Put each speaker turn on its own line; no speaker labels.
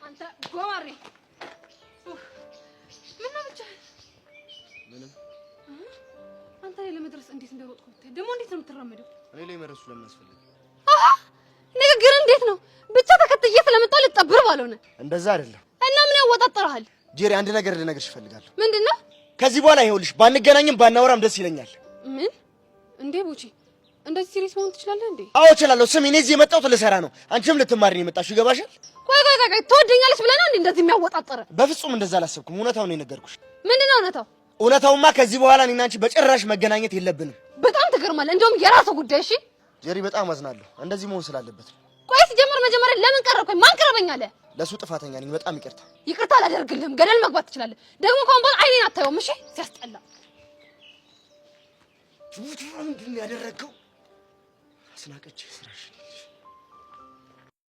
አንተ ጎማሬ ምን ነው ብቻ
ምንም
አንተ ላይ ለመድረስ እንዴት እንደሮጥኩ ደግሞ እንዴት ነው የምትራመደው?
እኔ ላይ መድረሱ ለምን አስፈልግ?
ንግግር እንዴት ነው? ብቻ ተከትዬ ስለመጣሁ ልጠብር ባልሆነ
እንደዛ አይደለም።
እና ምን ያወጣጣራል?
ጄሪ አንድ ነገር ልነግርሽ እፈልጋለሁ።
ምንድነው?
ከዚህ በኋላ ይኸውልሽ ባንገናኝም ባናወራም ደስ ይለኛል።
ምን እንዴ ቡቺ እንደዚህ ሲሪየስ መሆን ትችላለህ እንዴ?
አዎ እችላለሁ። ስሚ እኔ እዚህ የመጣሁት ልሰራ ነው። አንቺም ልትማሪ ነው የመጣሽው። ይገባሻል?
ቆይ ትወደኛለች ብለህ ነው እንዴ እንደዚህ የሚያወጣጣረ?
በፍጹም እንደዛ አላሰብኩም። እውነታውን ነው የነገርኩሽ።
ምንድነው እውነታው?
እውነታውማ ከዚህ በኋላ እኔና አንቺ በጭራሽ መገናኘት የለብንም።
በጣም ትገርማለህ። እንደውም የራስህ ጉዳይ። እሺ
ጄሪ በጣም አዝናለሁ። እንደዚህ መሆን ስላለበት ነው።
ቆይ ሲጀመር መጀመሪያ ለምን ቀረብከኝ? ማን ቀረበኝ አለ?
ለሱ ጥፋተኛ ነኝ። በጣም ይቅርታ።
ይቅርታ አላደርግልህም። ገደል መግባት ትችላለህ። ደግሞ ከአሁን በኋላ አይኔን አታየውም። እሺ ሲያስጠላ።
ምንድን ነው ያደረገው? አስናቀች ስራሽ